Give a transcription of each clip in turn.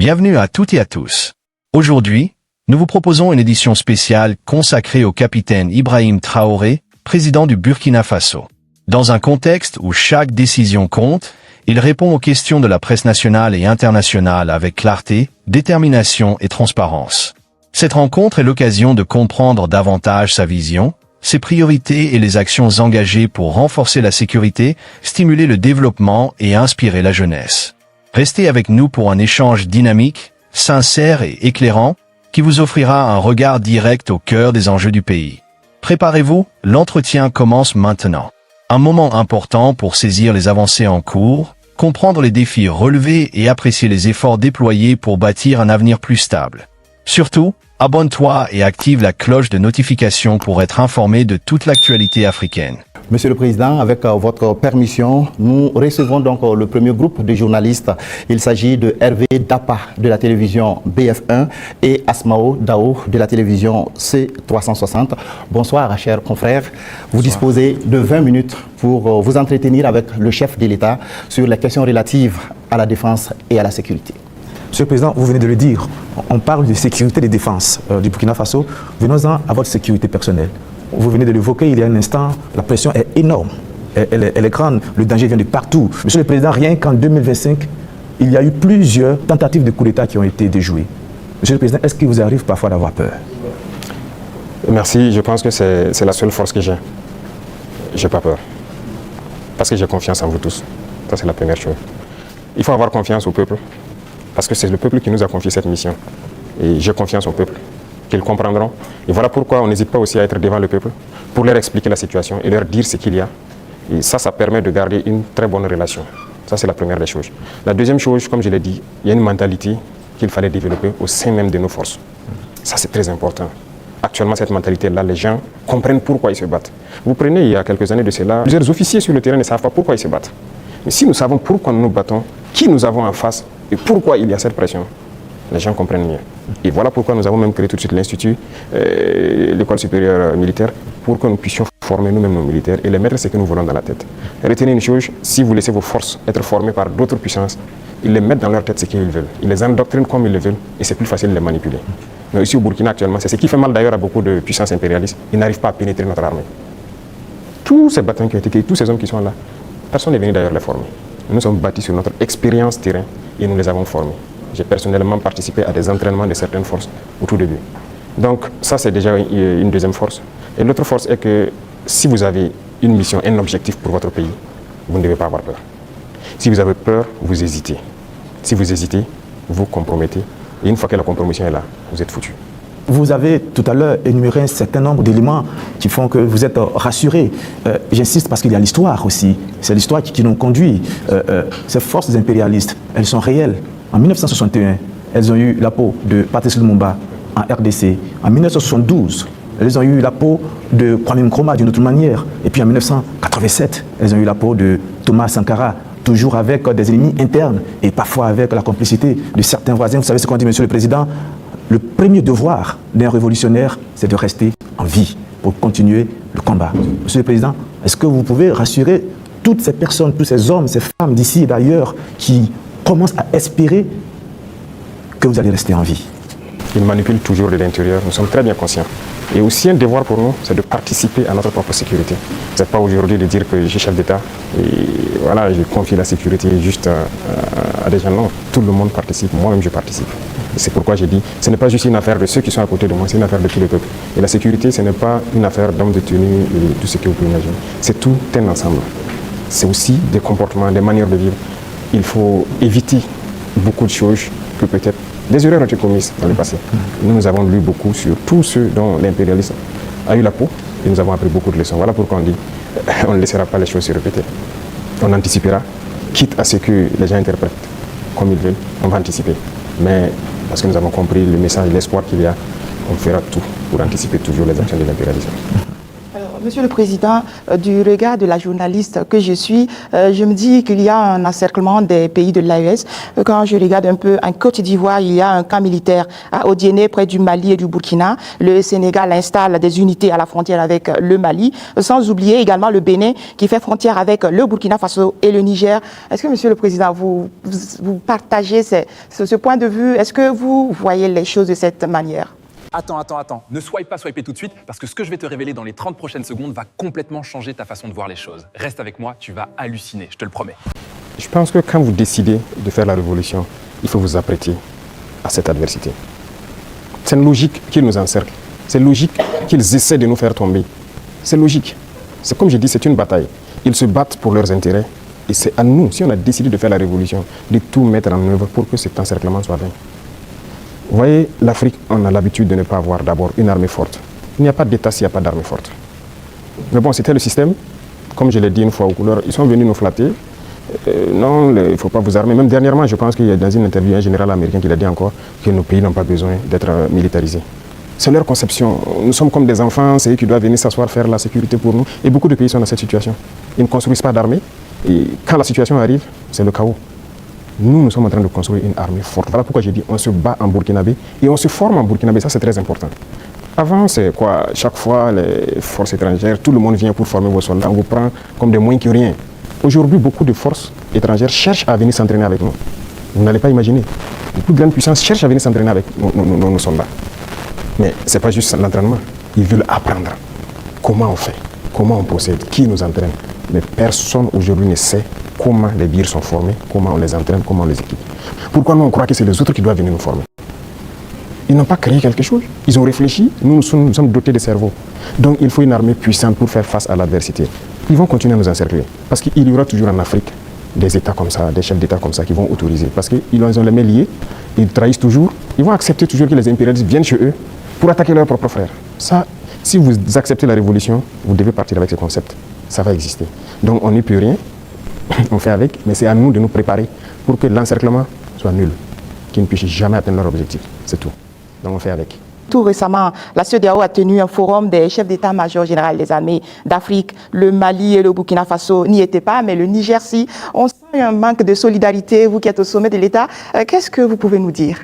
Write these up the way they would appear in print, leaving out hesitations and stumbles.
Bienvenue à toutes et à tous. Aujourd'hui, nous vous proposons une édition spéciale consacrée au capitaine Ibrahim Traoré, président du Burkina Faso. Dans un contexte où chaque décision compte, il répond aux questions de la presse nationale et internationale avec clarté, détermination et transparence. Cette rencontre est l'occasion de comprendre davantage sa vision, ses priorités et les actions engagées pour renforcer la sécurité, stimuler le développement et inspirer la jeunesse. Restez avec nous pour un échange dynamique, sincère et éclairant, qui vous offrira un regard direct au cœur des enjeux du pays. Préparez-vous, l'entretien commence maintenant. Un moment important pour saisir les avancées en cours, comprendre les défis relevés et apprécier les efforts déployés pour bâtir un avenir plus stable. Surtout, abonne-toi et active la cloche de notification pour être informé de toute l'actualité africaine. Monsieur le Président, avec votre permission, nous recevons donc le premier groupe de journalistes. Il s'agit de Hervé Dapa de la télévision BF1 et Asmao Dao de la télévision C360. Bonsoir, chers confrères. Vous disposez de 20 minutes pour vous entretenir avec le chef de l'État sur les questions relatives à la défense et à la sécurité. Monsieur le Président, vous venez de le dire, on parle de sécurité et de défense du Burkina Faso. Venons-en à votre sécurité personnelle. Vous venez de l'évoquer il y a un instant, la pression est énorme, elle est grande, le danger vient de partout. Monsieur le Président, rien qu'en 2025, il y a eu plusieurs tentatives de coup d'État qui ont été déjouées. Monsieur le Président, est-ce qu'il vous arrive parfois d'avoir peur? Merci, je pense que c'est la seule force que j'ai. J'ai pas peur. Parce que j'ai confiance en vous tous. Ça, c'est la première chose. Il faut avoir confiance au peuple. Parce que c'est le peuple qui nous a confié cette mission. Et j'ai confiance au peuple, qu'ils comprendront. Et voilà pourquoi on n'hésite pas aussi à être devant le peuple, pour leur expliquer la situation et leur dire ce qu'il y a. Et ça permet de garder une très bonne relation. Ça, c'est la première des choses. La deuxième chose, comme je l'ai dit, il y a une mentalité qu'il fallait développer au sein même de nos forces. Ça, c'est très important. Actuellement, cette mentalité-là, les gens comprennent pourquoi ils se battent. Vous prenez, il y a quelques années de cela, plusieurs officiers sur le terrain ne savent pas pourquoi ils se battent. Mais si nous savons pourquoi nous nous battons, qui nous avons en face et pourquoi il y a cette pression, les gens comprennent mieux. Et voilà pourquoi nous avons même créé tout de suite l'Institut, l'école supérieure militaire, pour que nous puissions former nous-mêmes nos militaires et les mettre ce que nous voulons dans la tête. Et retenez une chose, si vous laissez vos forces être formées par d'autres puissances, ils les mettent dans leur tête ce qu'ils veulent. Ils les endoctrinent comme ils le veulent et c'est plus facile de les manipuler. Mais ici au Burkina actuellement, c'est ce qui fait mal d'ailleurs à beaucoup de puissances impérialistes. Ils n'arrivent pas à pénétrer notre armée. Tous ces bâtiments qui ont été créés, tous ces hommes qui sont là, personne n'est venu d'ailleurs les former. Nous sommes bâtis sur notre expérience terrain et nous les avons formés. J'ai personnellement participé à des entraînements de certaines forces au tout début. Donc ça, c'est déjà une deuxième force. Et l'autre force est que si vous avez une mission, un objectif pour votre pays, vous ne devez pas avoir peur. Si vous avez peur, vous hésitez. Si vous hésitez, vous compromettez. Et une fois que la compromission est là, vous êtes foutu. Vous avez tout à l'heure énuméré un certain nombre d'éléments qui font que vous êtes rassurés. J'insiste parce qu'il y a l'histoire aussi. C'est l'histoire qui nous conduit. Ces forces impérialistes, elles sont réelles. En 1961, elles ont eu la peau de Patrice Lumumba en RDC. En 1972, elles ont eu la peau de Kwame Nkrumah d'une autre manière. Et puis en 1987, elles ont eu la peau de Thomas Sankara, toujours avec des ennemis internes et parfois avec la complicité de certains voisins. Vous savez ce qu'on dit, Monsieur le Président? Le premier devoir d'un révolutionnaire, c'est de rester en vie pour continuer le combat. Monsieur le Président, est-ce que vous pouvez rassurer toutes ces personnes, tous ces hommes, ces femmes d'ici et d'ailleurs qui commencent à espérer que vous allez rester en vie? Ils manipulent toujours de l'intérieur, nous sommes très bien conscients. Et aussi un devoir pour nous, c'est de participer à notre propre sécurité. Ce n'est pas aujourd'hui de dire que je suis chef d'État et voilà, je confie la sécurité juste à des gens. Non, tout le monde participe, moi-même je participe. C'est pourquoi j'ai dit, ce n'est pas juste une affaire de ceux qui sont à côté de moi, c'est une affaire de tout le peuple. Et la sécurité, ce n'est pas une affaire d'hommes de tenue et tout ce que vous pouvez imaginer. C'est tout un ensemble. C'est aussi des comportements, des manières de vivre. Il faut éviter beaucoup de choses que peut-être des erreurs ont été commises dans le passé. Nous avons lu beaucoup sur tous ceux dont l'impérialisme a eu la peau et nous avons appris beaucoup de leçons. Voilà pourquoi on dit, on ne laissera pas les choses se répéter. On anticipera, quitte à ce que les gens interprètent comme ils veulent, on va anticiper. Mais parce que nous avons compris le message, l'espoir qu'il y a, on fera tout pour anticiper toujours les actions de l'impérialisme. Alors, Monsieur le Président, du regard de la journaliste que je suis, je me dis qu'il y a un encerclement des pays de l'AES. Quand je regarde un peu en Côte d'Ivoire, il y a un camp militaire à Odiéné, près du Mali et du Burkina. Le Sénégal installe des unités à la frontière avec le Mali, sans oublier également le Bénin qui fait frontière avec le Burkina Faso et le Niger. Est-ce que, Monsieur le Président, vous partagez ce point de vue? Est-ce que vous voyez les choses de cette manière? Attends. Ne swipe pas tout de suite, parce que ce que je vais te révéler dans les 30 prochaines secondes va complètement changer ta façon de voir les choses. Reste avec moi, tu vas halluciner, je te le promets. Je pense que quand vous décidez de faire la révolution, il faut vous apprêter à cette adversité. C'est une logique qu'ils nous encerclent. C'est logique qu'ils essaient de nous faire tomber. C'est logique. C'est comme je dis, c'est une bataille. Ils se battent pour leurs intérêts. Et c'est à nous, si on a décidé de faire la révolution, de tout mettre en œuvre pour que cet encerclement soit vaincu. Vous voyez, l'Afrique, on a l'habitude de ne pas avoir d'abord une armée forte. Il n'y a pas d'État s'il n'y a pas d'armée forte. Mais bon, c'était le système. Comme je l'ai dit une fois aux couleurs, ils sont venus nous flatter. Non, il ne faut pas vous armer. Même dernièrement, je pense qu'il y a dans une interview un général américain qui l'a dit encore que nos pays n'ont pas besoin d'être militarisés. C'est leur conception. Nous sommes comme des enfants, c'est eux qui doivent venir s'asseoir, faire la sécurité pour nous. Et beaucoup de pays sont dans cette situation. Ils ne construisent pas d'armée. Et quand la situation arrive, c'est le chaos. Nous sommes en train de construire une armée forte. Voilà pourquoi j'ai dit on se bat en burkinabé et on se forme en burkinabé. Ça, c'est très important. Avant, c'est quoi? Chaque fois, les forces étrangères, tout le monde vient pour former vos soldats. On vous prend comme des moins que rien. Aujourd'hui, beaucoup de forces étrangères cherchent à venir s'entraîner avec nous. Vous n'allez pas imaginer. Les plus grandes puissances cherchent à venir s'entraîner avec nos soldats. Mais ce n'est pas juste l'entraînement. Ils veulent apprendre comment on fait, comment on procède, qui nous entraîne. Mais personne aujourd'hui ne sait comment les birs sont formés, comment on les entraîne, comment on les équipe. Pourquoi nous on croit que c'est les autres qui doivent venir nous former? Ils n'ont pas créé quelque chose. Ils ont réfléchi. Nous sommes dotés de cerveau. Donc il faut une armée puissante pour faire face à l'adversité. Ils vont continuer à nous encercler. Parce qu'il y aura toujours en Afrique des États comme ça, des chefs d'État comme ça qui vont autoriser. Parce qu'ils ont les mains liées, ils trahissent toujours. Ils vont accepter toujours que les impérialistes viennent chez eux pour attaquer leurs propres frères. Ça, si vous acceptez la révolution, vous devez partir avec ce concept. Ça va exister. Donc on n'y peut rien. On fait avec, mais c'est à nous de nous préparer pour que l'encerclement soit nul, qu'ils ne puissent jamais atteindre leur objectif. C'est tout. Donc on fait avec. Tout récemment, la CEDEAO a tenu un forum des chefs d'état-major général des armées d'Afrique. Le Mali et le Burkina Faso n'y étaient pas, mais le Niger, si. On sent un manque de solidarité, vous qui êtes au sommet de l'État. Qu'est-ce que vous pouvez nous dire?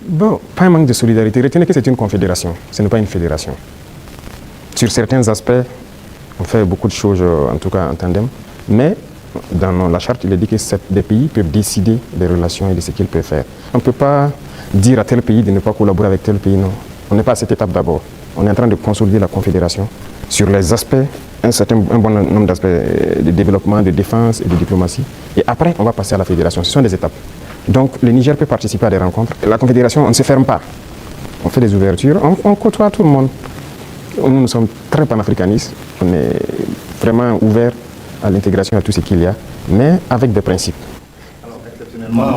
Bon, pas un manque de solidarité. Retenez que c'est une confédération, ce n'est pas une fédération. Sur certains aspects, on fait beaucoup de choses, en tout cas en tandem, mais dans la charte, il est dit que des pays peuvent décider des relations et de ce qu'ils peuvent faire. On ne peut pas dire à tel pays de ne pas collaborer avec tel pays, non. On n'est pas à cette étape d'abord. On est en train de consolider la confédération sur les aspects, un bon nombre d'aspects de développement, de défense et de diplomatie. Et après, on va passer à la fédération. Ce sont des étapes. Donc, le Niger peut participer à des rencontres. La confédération, on ne se ferme pas. On fait des ouvertures, on côtoie tout le monde. Nous sommes très panafricanistes. On est vraiment ouverts à l'intégration à tout ce qu'il y a, mais avec des principes.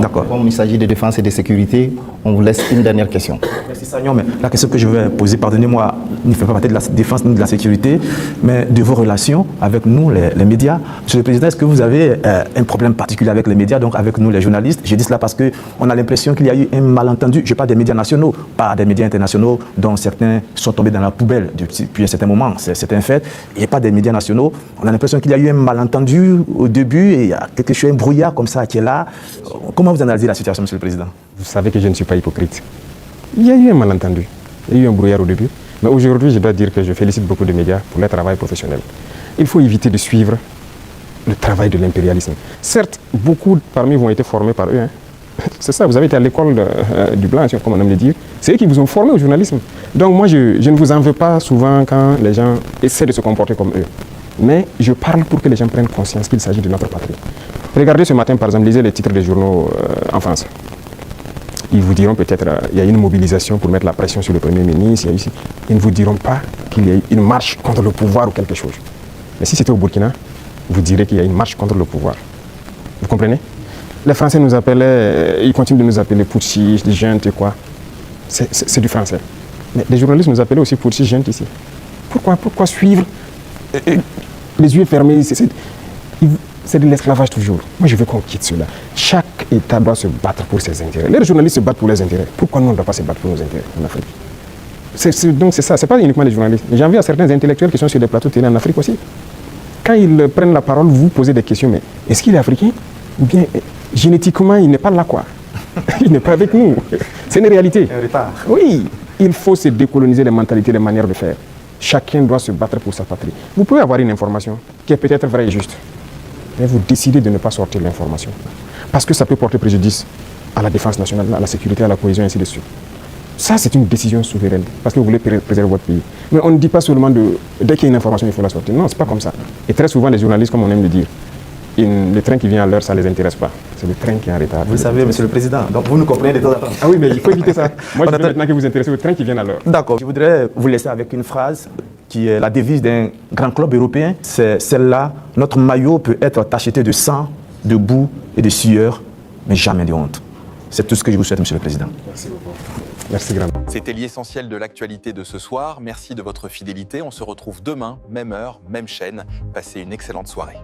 D'accord. Comme il s'agit de défense et de sécurité, on vous laisse une dernière question. Merci Sagnon, mais la question que je vais poser, pardonnez-moi, ne fait pas partie de la défense ni de la sécurité, mais de vos relations avec nous, les médias. Monsieur le Président, est-ce que vous avez un problème particulier avec les médias, donc avec nous les journalistes? Je dis cela parce qu'on a l'impression qu'il y a eu un malentendu. Je parle des médias nationaux, pas des médias internationaux, dont certains sont tombés dans la poubelle depuis un certain moment, c'est un fait. Il n'y a pas des médias nationaux. On a l'impression qu'il y a eu un malentendu au début, et il y a quelque chose, un brouillard comme ça qui est là. Comment vous analysez la situation, Monsieur le Président? Vous savez que je ne suis pas hypocrite. Il y a eu un malentendu, il y a eu un brouillard au début, mais aujourd'hui, je dois dire que je félicite beaucoup de médias pour leur travail professionnel. Il faut éviter de suivre le travail de l'impérialisme. Certes, beaucoup parmi vous ont été formés par eux. Hein. C'est ça, vous avez été à l'école du blanc, comme on aime le dire. C'est eux qui vous ont formé au journalisme. Donc moi, je ne vous en veux pas souvent quand les gens essaient de se comporter comme eux. Mais je parle pour que les gens prennent conscience qu'il s'agit de notre patrie. Regardez ce matin, par exemple, lisez les titres des journaux en France. Ils vous diront peut-être qu'il y a une mobilisation pour mettre la pression sur le Premier ministre. Ils ne vous diront pas qu'il y a une marche contre le pouvoir ou quelque chose. Mais si c'était au Burkina, vous direz qu'il y a une marche contre le pouvoir. Vous comprenez? Les Français nous appelaient, ils continuent de nous appeler putschistes, juntes et quoi. C'est du français. Mais les journalistes nous appelaient aussi putschistes, juntes ici. Pourquoi suivre les yeux fermés? C'est de l'esclavage toujours. Moi, je veux qu'on quitte cela. Chaque État doit se battre pour ses intérêts. Les journalistes se battent pour leurs intérêts. Pourquoi nous, on ne doit pas se battre pour nos intérêts en Afrique? Donc c'est ça, c'est pas uniquement les journalistes. J'ai envie à certains intellectuels qui sont sur des plateaux télé en Afrique aussi. Quand ils prennent la parole, vous posez des questions, mais est-ce qu'il est africain? Ou bien génétiquement, il n'est pas là, quoi. Il n'est pas avec nous. C'est une réalité. Un retard. Oui, il faut se décoloniser les mentalités, les manières de faire. Chacun doit se battre pour sa patrie. Vous pouvez avoir une information qui est peut-être vraie et juste, mais vous décidez de ne pas sortir l'information. Parce que ça peut porter préjudice à la défense nationale, à la sécurité, à la cohésion, et ainsi de suite. Ça, c'est une décision souveraine, parce que vous voulez préserver votre pays. Mais on ne dit pas seulement dès qu'il y a une information, il faut la sortir. Non, c'est pas comme ça. Et très souvent, les journalistes, comme on aime le dire, le train qui vient à l'heure, ça ne les intéresse pas. C'est le train qui est en retard. Vous savez, Monsieur le Président, donc vous nous comprenez de temps en temps. Ah oui, mais il faut éviter ça. Moi, je veux maintenant que vous intéressez au train qui vient à l'heure. D'accord. Je voudrais vous laisser avec une phrase qui est la devise d'un grand club européen. C'est celle-là: notre maillot peut être tacheté de sang, de boue et de sueur, mais jamais de honte. C'est tout ce que je vous souhaite, Monsieur le Président. Merci beaucoup. Merci grandement. C'était l'essentiel de l'actualité de ce soir. Merci de votre fidélité. On se retrouve demain, même heure, même chaîne. Passez une excellente soirée.